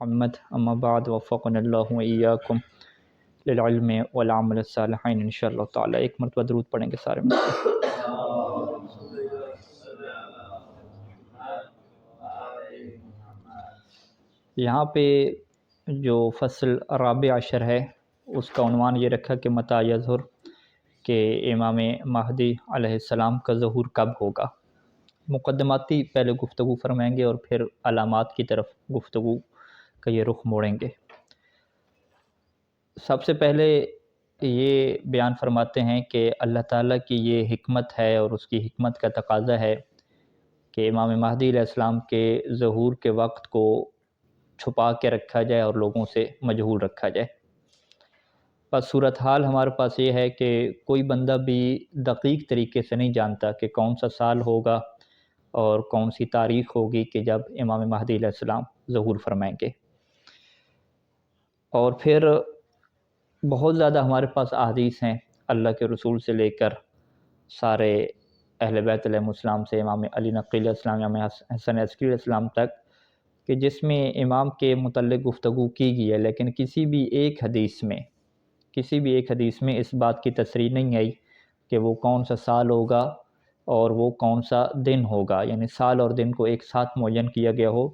محمد اما بعد وفقنا اللہ و ایاکم للعلم والعمل الصالحین انشاءاللہ تعالی۔ ایک مرتبہ درود پڑھیں گے سارے مل کے۔ یہاں پہ جو فصل رابع عشر ہے اس کا عنوان یہ رکھا کہ متى یظہر، کہ امام مہدی علیہ السلام کا ظہور کب ہوگا۔ مقدماتی پہلے گفتگو فرمائیں گے اور پھر علامات کی طرف گفتگو کا یہ رخ موڑیں گے۔ سب سے پہلے یہ بیان فرماتے ہیں کہ اللہ تعالیٰ کی یہ حکمت ہے اور اس کی حکمت کا تقاضا ہے کہ امام مہدی علیہ السلام کے ظہور کے وقت کو چھپا کے رکھا جائے اور لوگوں سے مجہول رکھا جائے۔ بس صورتحال ہمارے پاس یہ ہے کہ کوئی بندہ بھی دقیق طریقے سے نہیں جانتا کہ کون سا سال ہوگا اور کون سی تاریخ ہوگی کہ جب امام مہدی علیہ السلام ظہور فرمائیں گے۔ اور پھر بہت زیادہ ہمارے پاس احادیث ہیں اللہ کے رسول سے لے کر سارے اہل بیت علیہ السلام سے امام علی نقی علیہ السلام، امام حسن عسکری علیہ السلام تک، کہ جس میں امام کے متعلق گفتگو کی گئی ہے، لیکن کسی بھی ایک حدیث میں اس بات کی تصریح نہیں آئی کہ وہ کون سا سال ہوگا اور وہ کون سا دن ہوگا، یعنی سال اور دن کو ایک ساتھ معین کیا گیا ہو۔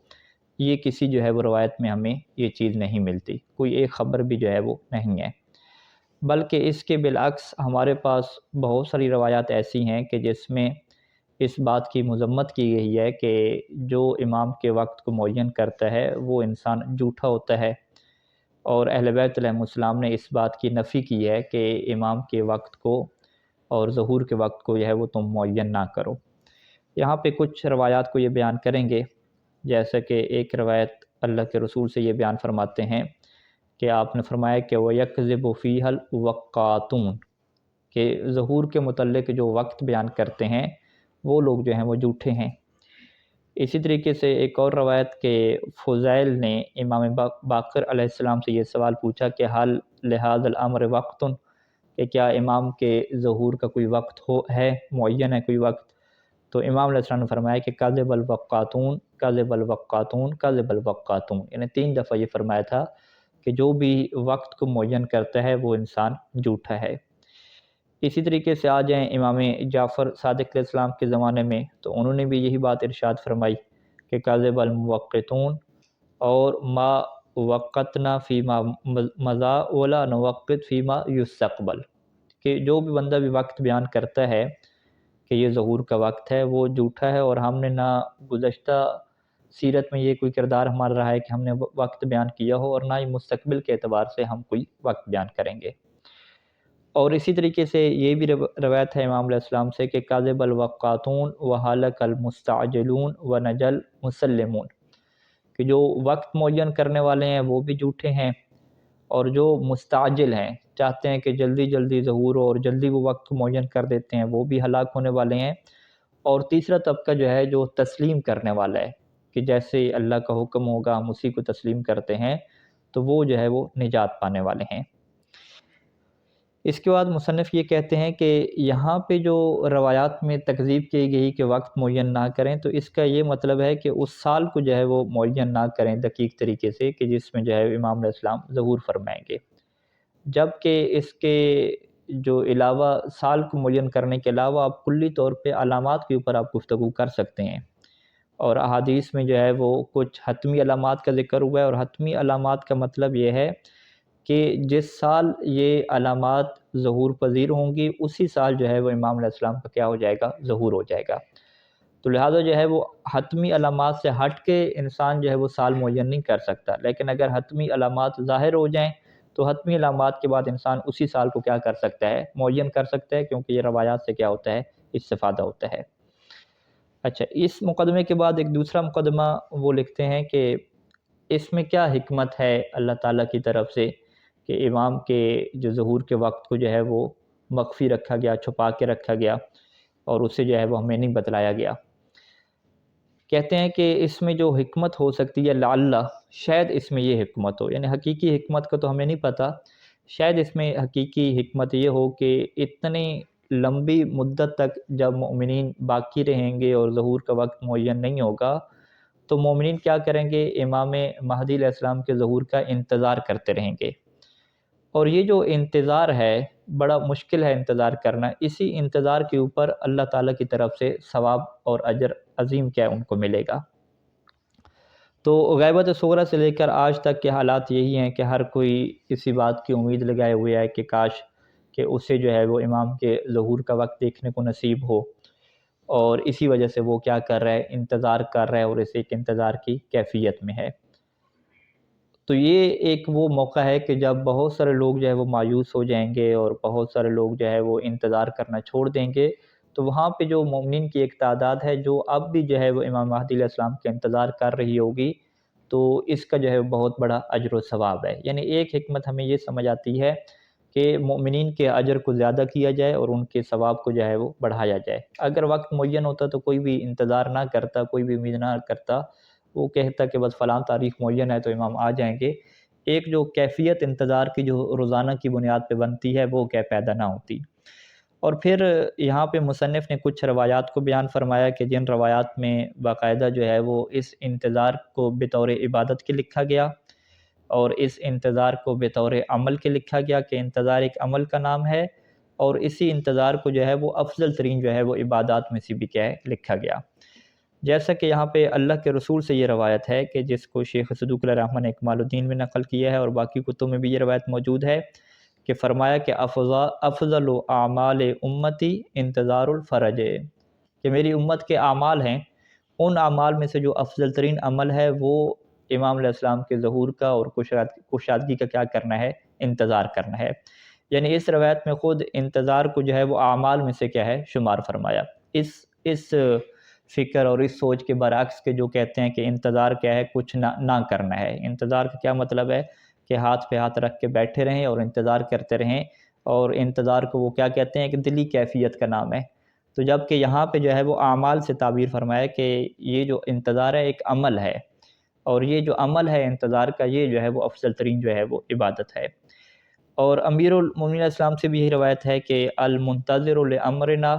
یہ کسی جو ہے وہ روایت میں ہمیں یہ چیز نہیں ملتی، کوئی ایک خبر بھی جو ہے وہ نہیں ہے، بلکہ اس کے بالعکس ہمارے پاس بہت ساری روایات ایسی ہیں کہ جس میں اس بات کی مذمت کی گئی ہے کہ جو امام کے وقت کو معین کرتا ہے وہ انسان جھوٹا ہوتا ہے، اور اہل بیت علیہ السلام نے اس بات کی نفی کی ہے کہ امام کے وقت کو اور ظہور کے وقت کو جو ہے وہ تم معین نہ کرو۔ یہاں پہ کچھ روایات کو یہ بیان کریں گے، جیسا کہ ایک روایت اللہ کے رسول سے یہ بیان فرماتے ہیں کہ آپ نے فرمایا کہ وَيَكْذِبُ فِيهَا الْوَقَّاتُونَ، کہ ظہور کے متعلق جو وقت بیان کرتے ہیں وہ لوگ جو ہیں وہ جھوٹے ہیں۔ اسی طریقے سے ایک اور روایت کہ فضیل نے امام باقر علیہ السلام سے یہ سوال پوچھا کہ حل لہذا الامر وقت، کہ کیا امام کے ظہور کا کوئی وقت ہے، معین ہے کوئی وقت؟ تو امام علیہ السلام نے فرمایا کہ کذب الوقاتون کذب الوقاتون کذب الوقاتون، یعنی 3 دفعہ یہ فرمایا تھا کہ جو بھی وقت کو معین کرتا ہے وہ انسان جھوٹا ہے۔ اسی طریقے سے آ جائیں امام جعفر صادق علیہ السلام کے زمانے میں، تو انہوں نے بھی یہی بات ارشاد فرمائی کہ کذب الموقتون، اور ما وقتنا فیما مضی ولا نوقت فیما یستقبل، کہ جو بھی بندہ بھی وقت بیان کرتا ہے کہ یہ ظہور کا وقت ہے وہ جھوٹا ہے، اور ہم نے نہ گزشتہ سیرت میں یہ کوئی کردار ہمارا رہا ہے کہ ہم نے وقت بیان کیا ہو، اور نہ ہی مستقبل کے اعتبار سے ہم کوئی وقت بیان کریں گے۔ اور اسی طریقے سے یہ بھی روایت ہے امام علیہ السلام سے کہ کاذب الوقاتون وحلق المستعجلون ونجل مسلمون، کہ جو وقت معین کرنے والے ہیں وہ بھی جھوٹے ہیں، اور جو مستعجل ہیں، چاہتے ہیں کہ جلدی جلدی ظہور ہو اور جلدی وہ وقت کو معین کر دیتے ہیں، وہ بھی ہلاک ہونے والے ہیں۔ اور تیسرا طبقہ جو ہے جو تسلیم کرنے والا ہے کہ جیسے اللہ کا حکم ہوگا ہم اسی کو تسلیم کرتے ہیں، تو وہ جو ہے وہ نجات پانے والے ہیں۔ اس کے بعد مصنف یہ کہتے ہیں کہ یہاں پہ جو روایات میں تکذیب کی گئی کہ وقت معین نہ کریں، تو اس کا یہ مطلب ہے کہ اس سال کو جو ہے وہ معین نہ کریں دقیق طریقے سے کہ جس میں جو ہے امام علیہ السلام ظہور فرمائیں گے، جبکہ اس کے جو علاوہ سال کو معین کرنے کے علاوہ آپ کلی طور پہ علامات کے اوپر آپ گفتگو کر سکتے ہیں، اور احادیث میں جو ہے وہ کچھ حتمی علامات کا ذکر ہوا ہے، اور حتمی علامات کا مطلب یہ ہے کہ جس سال یہ علامات ظہور پذیر ہوں گی اسی سال جو ہے وہ امام علیہ السلام کا کیا ہو جائے گا، ظہور ہو جائے گا۔ تو لہٰذا جو ہے وہ حتمی علامات سے ہٹ کے انسان جو ہے وہ سال معین نہیں کر سکتا، لیکن اگر حتمی علامات ظاہر ہو جائیں تو حتمی علامات کے بعد انسان اسی سال کو کیا کر سکتا ہے، معین کر سکتا ہے، کیونکہ یہ روایات سے کیا ہوتا ہے، استفادہ ہوتا ہے۔ اچھا، اس مقدمے کے بعد ایک دوسرا مقدمہ وہ لکھتے ہیں کہ اس میں کیا حکمت ہے اللہ تعالیٰ کی طرف سے کہ امام کے جو ظہور کے وقت کو جو ہے وہ مخفی رکھا گیا، چھپا کے رکھا گیا، اور اسے جو ہے وہ ہمیں نہیں بتلایا گیا۔ کہتے ہیں کہ اس میں جو حکمت ہو سکتی ہے، لعل، شاید اس میں یہ حکمت ہو، یعنی حقیقی حکمت کا تو ہمیں نہیں پتہ، شاید اس میں حقیقی حکمت یہ ہو کہ اتنی لمبی مدت تک جب مومنین باقی رہیں گے اور ظہور کا وقت معین نہیں ہوگا، تو مومنین کیا کریں گے؟ امام مہدی علیہ السلام کے ظہور کا انتظار کرتے رہیں گے، اور یہ جو انتظار ہے بڑا مشکل ہے انتظار کرنا، اسی انتظار کے اوپر اللہ تعالیٰ کی طرف سے ثواب اور اجر عظیم کیا ان کو ملے گا۔ تو غیبت صغریٰ سے لے کر آج تک کے حالات یہی ہیں کہ ہر کوئی اسی بات کی امید لگائے ہوئے ہے کہ کاش کہ اسے جو ہے وہ امام کے ظہور کا وقت دیکھنے کو نصیب ہو، اور اسی وجہ سے وہ کیا کر رہا ہے؟ انتظار کر رہا ہے، اور اسے ایک انتظار کی کیفیت میں ہے۔ تو یہ ایک وہ موقع ہے کہ جب بہت سارے لوگ جو ہے وہ مایوس ہو جائیں گے، اور بہت سارے لوگ جو ہے وہ انتظار کرنا چھوڑ دیں گے، تو وہاں پہ جو مومنین کی ایک تعداد ہے جو اب بھی جو ہے وہ امام مہدی علیہ السلام کا انتظار کر رہی ہوگی، تو اس کا جو ہے بہت بڑا اجر و ثواب ہے۔ یعنی ایک حکمت ہمیں یہ سمجھ آتی ہے کہ مومنین کے اجر کو زیادہ کیا جائے اور ان کے ثواب کو جو ہے وہ بڑھایا جائے۔ اگر وقت معین ہوتا تو کوئی بھی انتظار نہ کرتا، کوئی بھی امید نہ کرتا، وہ کہتا کہ بس فلاں تاریخ معین ہے تو امام آ جائیں گے، ایک جو کیفیت انتظار کی جو روزانہ کی بنیاد پہ بنتی ہے وہ کیا پیدا نہ ہوتی۔ اور پھر یہاں پہ مصنف نے کچھ روایات کو بیان فرمایا کہ جن روایات میں باقاعدہ جو ہے وہ اس انتظار کو بطور عبادت کے لکھا گیا، اور اس انتظار کو بطور عمل کے لکھا گیا کہ انتظار ایک عمل کا نام ہے، اور اسی انتظار کو جو ہے وہ افضل ترین جو ہے وہ عبادات میں سے بھی کیا ہے لکھا گیا۔ جیسا کہ یہاں پہ اللہ کے رسول سے یہ روایت ہے کہ جس کو شیخ صدوق علیہ الرحمہ نے اکمال الدین میں نقل کیا ہے، اور باقی کتب میں بھی یہ روایت موجود ہے، کہ فرمایا کہ افضل اعمال امتی انتظار الفرج، کہ میری امت کے اعمال ہیں، ان اعمال میں سے جو افضل ترین عمل ہے وہ امام علیہ السلام کے ظہور کا اور کشادگی کا کیا کرنا ہے؟ انتظار کرنا ہے۔ یعنی اس روایت میں خود انتظار کو جو ہے وہ اعمال میں سے کیا ہے؟ شمار فرمایا۔ اس فکر اور اس سوچ کے برعکس کے جو کہتے ہیں کہ انتظار کیا ہے؟ کچھ نہ کرنا ہے۔ انتظار کا کیا مطلب ہے؟ کہ ہاتھ پہ ہاتھ رکھ کے بیٹھے رہیں اور انتظار کرتے رہیں، اور انتظار کو وہ کیا کہتے ہیں؟ کہ دلی کیفیت کا نام ہے۔ تو جب کہ یہاں پہ جو ہے وہ اعمال سے تعبیر فرمایا کہ یہ جو انتظار ہے ایک عمل ہے، اور یہ جو عمل ہے انتظار کا، یہ جو ہے وہ افضل ترین جو ہے وہ عبادت ہے۔ اور امیر المومنین علیہ السلام سے بھی یہی روایت ہے کہ المنتظر لامرنا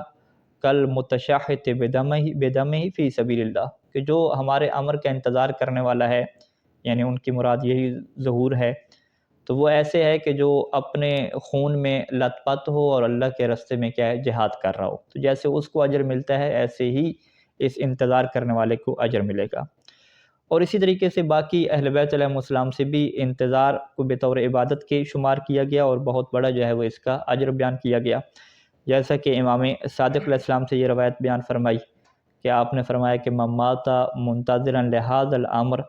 کل متشاہد بدمہ فی سبیل اللہ، کہ جو ہمارے امر کا انتظار کرنے والا ہے، یعنی ان کی مراد یہی ظہور ہے، تو وہ ایسے ہے کہ جو اپنے خون میں لت پت ہو اور اللہ کے راستے میں کیا ہے؟ جہاد کر رہا ہو۔ تو جیسے اس کو اجر ملتا ہے، ایسے ہی اس انتظار کرنے والے کو اجر ملے گا۔ اور اسی طریقے سے باقی اہل بیت علیہ السلام سے بھی انتظار کو بطور عبادت کے شمار کیا گیا، اور بہت بڑا جو ہے وہ اس کا اجر بیان کیا گیا۔ جیسا کہ امام صادق علیہ السلام سے یہ روایت بیان فرمائی کہ آپ نے فرمایا کہ من مات منتظرا لہذا الامر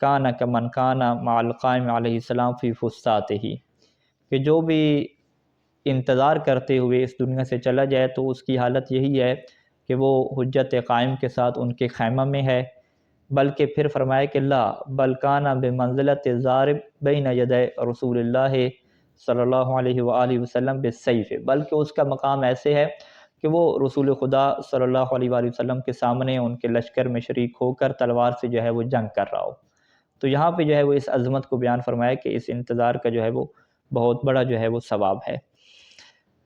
کان کمن کان مع القائم علیہ السلام فی فسطاطہ، کہ جو بھی انتظار کرتے ہوئے اس دنیا سے چلا جائے تو اس کی حالت یہی ہے کہ وہ حجت قائم کے ساتھ ان کے خیمہ میں ہے، بلکہ پھر فرمایا کہ لا بل کان بمنزلۃ ضارب بین یدی رسول اللہ صلی اللہ علیہ وآلہ وسلم بالسیف، بلکہ اس کا مقام ایسے ہے کہ وہ رسول خدا صلی اللہ علیہ وآلہ وسلم کے سامنے ان کے لشکر میں شریک ہو کر تلوار سے جو ہے وہ جنگ کر رہا ہو۔ تو یہاں پہ جو ہے وہ اس عظمت کو بیان فرمایا کہ اس انتظار کا جو ہے وہ بہت بڑا جو ہے وہ ثواب ہے۔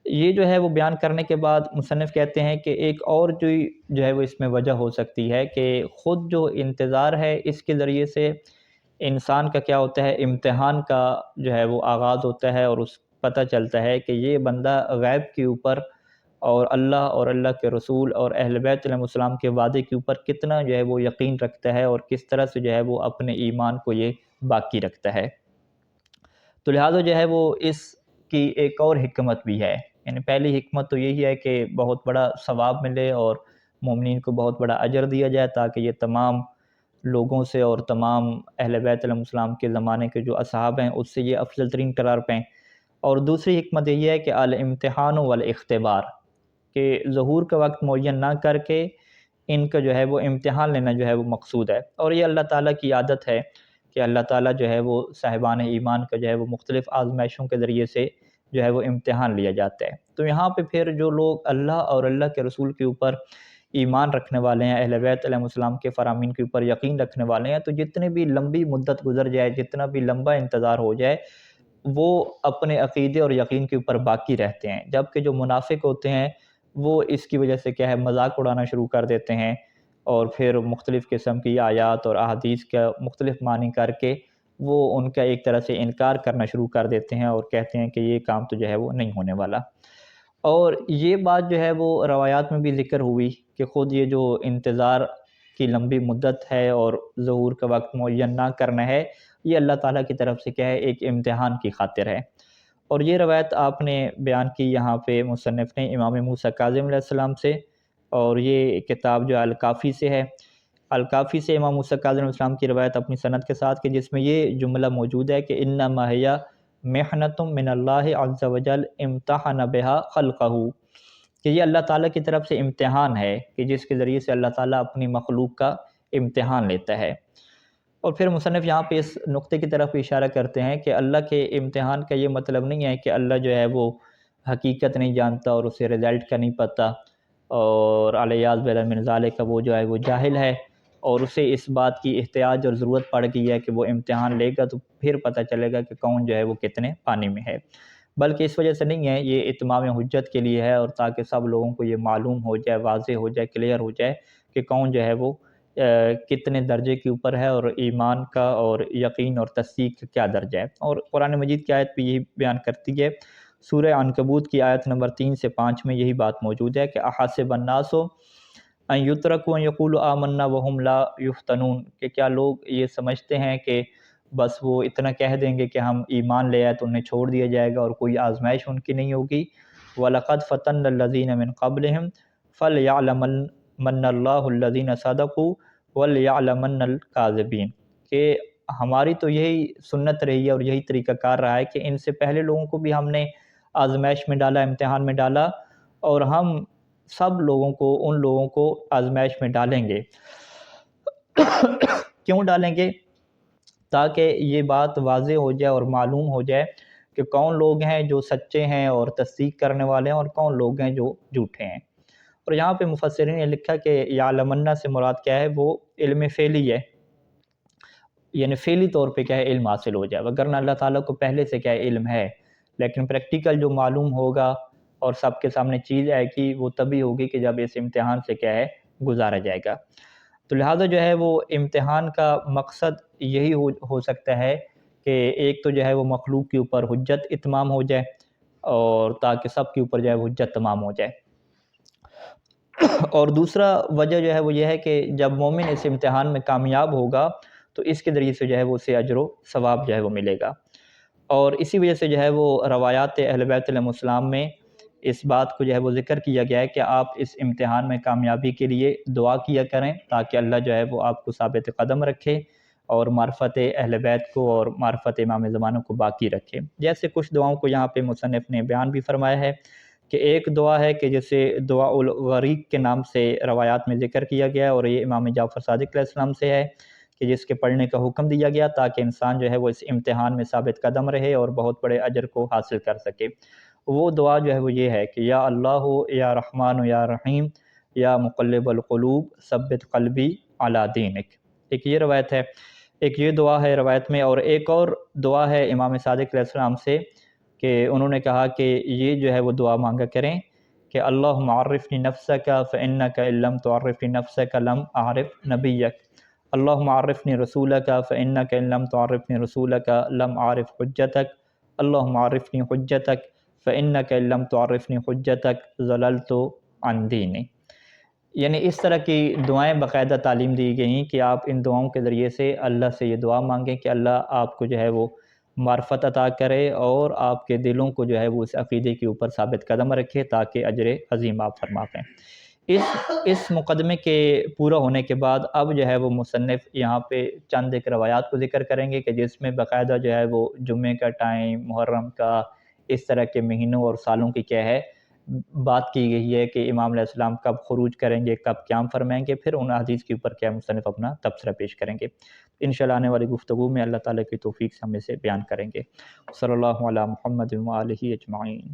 یہ جو ہے وہ بیان کرنے کے بعد مصنف کہتے ہیں کہ ایک اور جو ہے وہ اس میں وجہ ہو سکتی ہے کہ خود جو انتظار ہے اس کے ذریعے سے انسان کا کیا ہوتا ہے؟ امتحان کا جو ہے وہ آغاز ہوتا ہے، اور اس پتہ چلتا ہے کہ یہ بندہ غیب کے اوپر اور اللہ کے رسول اور اہل بیت علیہ السلام کے وعدے کے اوپر کتنا جو ہے وہ یقین رکھتا ہے، اور کس طرح سے جو ہے وہ اپنے ایمان کو یہ باقی رکھتا ہے۔ تو لہٰذا جو ہے وہ اس کی ایک اور حکمت بھی ہے۔ یعنی پہلی حکمت تو یہی ہے کہ بہت بڑا ثواب ملے اور مومنین کو بہت بڑا اجر دیا جائے، تاکہ یہ تمام لوگوں سے اور تمام اہل بیت علیہ السلام کے زمانے کے جو اصحاب ہیں اس سے یہ افضل ترین قرار پائیں۔ اور دوسری حکمت یہ ہے کہ الامتحان والاختبار، کہ ظہور کا وقت معین نہ کر کے ان کا جو ہے وہ امتحان لینا جو ہے وہ مقصود ہے۔ اور یہ اللہ تعالیٰ کی عادت ہے کہ اللہ تعالیٰ جو ہے وہ صاحبان ایمان کا جو ہے وہ مختلف آزمائشوں کے ذریعے سے جو ہے وہ امتحان لیا جاتا ہے۔ تو یہاں پہ پھر جو لوگ اللہ اور اللہ کے رسول کے اوپر ایمان رکھنے والے ہیں، اہل بیت علیہ السلام کے فرامین کے اوپر یقین رکھنے والے ہیں، تو جتنے بھی لمبی مدت گزر جائے، جتنا بھی لمبا انتظار ہو جائے، وہ اپنے عقیدے اور یقین کے اوپر باقی رہتے ہیں۔ جبکہ جو منافق ہوتے ہیں وہ اس کی وجہ سے کیا ہے؟ مذاق اڑانا شروع کر دیتے ہیں، اور پھر مختلف قسم کی آیات اور احادیث کا مختلف معنی کر کے وہ ان کا ایک طرح سے انکار کرنا شروع کر دیتے ہیں اور کہتے ہیں کہ یہ کام تو جو ہے وہ نہیں ہونے والا۔ اور یہ بات جو ہے وہ روایات میں بھی ذکر ہوئی کہ خود یہ جو انتظار کی لمبی مدت ہے اور ظہور کا وقت معین نہ کرنا ہے، یہ اللہ تعالیٰ کی طرف سے کیا ہے، ایک امتحان کی خاطر ہے۔ اور یہ روایت آپ نے بیان کی یہاں پہ مصنف نے امام موسیٰ کاظم علیہ السلام سے، اور یہ کتاب جو الکافی سے ہے۔ الکافی سے امام موسیٰ کاظم علیہ السلام کی روایت اپنی سند کے ساتھ، کہ جس میں یہ جملہ موجود ہے کہ انما ہی محنۃ من اللہ عز وجل امتحن بہا خلقہ، کہ یہ اللہ تعالیٰ کی طرف سے امتحان ہے کہ جس کے ذریعے سے اللہ تعالیٰ اپنی مخلوق کا امتحان لیتا ہے۔ اور پھر مصنف یہاں پہ اس نقطے کی طرف اشارہ کرتے ہیں کہ اللہ کے امتحان کا یہ مطلب نہیں ہے کہ اللہ جو ہے وہ حقیقت نہیں جانتا اور اسے رزلٹ کا نہیں پتہ، اور الیاذ باللہ من ذالک وہ جو ہے وہ جاہل ہے اور اسے اس بات کی احتیاج اور ضرورت پڑ گئی ہے کہ وہ امتحان لے گا تو پھر پتہ چلے گا کہ کون جو ہے وہ کتنے پانی میں ہے، بلکہ اس وجہ سے نہیں ہے، یہ اتمام حجت کے لیے ہے، اور تاکہ سب لوگوں کو یہ معلوم ہو جائے، واضح ہو جائے، کلیئر ہو جائے کہ کون جو ہے وہ کتنے درجے کے اوپر ہے، اور ایمان کا اور یقین اور تصدیق کا کیا درجہ ہے۔ اور قرآن مجید کی آیت پہ یہی بیان کرتی ہے، سورہ عنکبوت کی آیت نمبر 3 سے 5 میں یہی بات موجود ہے کہ احسب الناس ان یترکوا ان یقولوا آمنا وہم لا یفتنون، کہ کیا لوگ یہ سمجھتے ہیں کہ بس وہ اتنا کہہ دیں گے کہ ہم ایمان لے آئے تو انہیں چھوڑ دیا جائے گا اور کوئی آزمائش ان کی نہیں ہوگی۔ وَلَقَدْ فَتَنَّ الَّذِينَ مِن قَبْلِهِمْ فَلْيَعْلَمَنَّ اللَّهُ الَّذِينَ صَدَقُوا وَلْيَعْلَمَنَّ الْكَاذِبِينَ، کہ ہماری تو یہی سنت رہی ہے اور یہی طریقہ کار رہا ہے کہ ان سے پہلے لوگوں کو بھی ہم نے آزمائش میں ڈالا، امتحان میں ڈالا، اور ہم سب لوگوں کو، ان لوگوں کو آزمائش میں ڈالیں گے۔ کیوں ڈالیں گے؟ تاکہ یہ بات واضح ہو جائے اور معلوم ہو جائے کہ کون لوگ ہیں جو سچے ہیں اور تصدیق کرنے والے ہیں، اور کون لوگ ہیں جو جھوٹے ہیں۔ اور یہاں پہ مفسرین نے لکھا کہ یعلمن سے مراد کیا ہے، وہ علم فعلی ہے، یعنی فعلی طور پہ کیا ہے، علم حاصل ہو جائے، وگرنہ اللہ تعالیٰ کو پہلے سے کیا ہے، علم ہے، لیکن پریکٹیکل جو معلوم ہوگا اور سب کے سامنے چیز آئے گی وہ تبھی ہوگی کہ جب اس امتحان سے کیا ہے، گزارا جائے گا۔ تو لہٰذا جو ہے وہ امتحان کا مقصد یہی ہو سکتا ہے کہ ایک تو جو ہے وہ مخلوق کے اوپر حجت اتمام ہو جائے، اور تاکہ سب کے اوپر جو ہے وہ حجت تمام ہو جائے، اور دوسرا وجہ جو ہے وہ یہ ہے کہ جب مومن اس امتحان میں کامیاب ہوگا تو اس کے ذریعے سے جو ہے وہ اسے اجر و ثواب جو ہے وہ ملے گا۔ اور اسی وجہ سے جو ہے وہ روایات اہل بیت علیہم السلام میں اس بات کو جو ہے وہ ذکر کیا گیا ہے کہ آپ اس امتحان میں کامیابی کے لیے دعا کیا کریں، تاکہ اللہ جو ہے وہ آپ کو ثابت قدم رکھے اور معرفت اہل بیت کو اور معرفت امام زمانہ کو باقی رکھے۔ جیسے کچھ دعاؤں کو یہاں پہ مصنف نے بیان بھی فرمایا ہے کہ ایک دعا ہے کہ جسے دعا الغریق کے نام سے روایات میں ذکر کیا گیا ہے، اور یہ امام جعفر صادق علیہ السلام سے ہے کہ جس کے پڑھنے کا حکم دیا گیا تاکہ انسان جو ہے وہ اس امتحان میں ثابت قدم رہے اور بہت بڑے اجر کو حاصل کر سکے۔ وہ دعا جو ہے وہ یہ ہے کہ یا اللہ یا رحمان یا رحیم یا مقلب القلوب ثبت قلبی علی دینک، ایک یہ روایت ہے، ایک یہ دعا ہے روایت میں، اور ایک اور دعا ہے امام صادق علیہ السلام سے کہ انہوں نے کہا کہ یہ جو ہے وہ دعا مانگا کریں کہ اللہم عرفنی نفسک فإنک ان لم تعرفنی نفسک لم اعرف نبیک، اللہم عرفنی رسولک فإنک ان لم تعرفنی رسولک لم اعرف حجتک، اللہم عرفنی حجتک فإنک ان لم تعرفنی حجتک ضللت عن دینی۔ یعنی اس طرح کی دعائیں باقاعدہ تعلیم دی گئیں کہ آپ ان دعاؤں کے ذریعے سے اللہ سے یہ دعا مانگیں کہ اللہ آپ کو جو ہے وہ معرفت عطا کرے اور آپ کے دلوں کو جو ہے وہ اس عقیدے کے اوپر ثابت قدم رکھے تاکہ اجر عظیم آپ فرما پائیں۔ اس مقدمے کے پورا ہونے کے بعد اب جو ہے وہ مصنف یہاں پہ چند ایک روایات کو ذکر کریں گے کہ جس میں باقاعدہ جو ہے وہ جمعے کا ٹائم، محرم کا، اس طرح کے مہینوں اور سالوں کی کیا ہے بات کی گئی ہے کہ امام علیہ السلام کب خروج کریں گے، کب قیام فرمائیں گے، پھر ان حدیث کے اوپر کیا مصنف اپنا تبصرہ پیش کریں گے۔ انشاءاللہ آنے والی گفتگو میں اللہ تعالیٰ کی توفیق سے ہم اسے بیان کریں گے۔ صلی اللہ علی محمد و آلہ اجمعین۔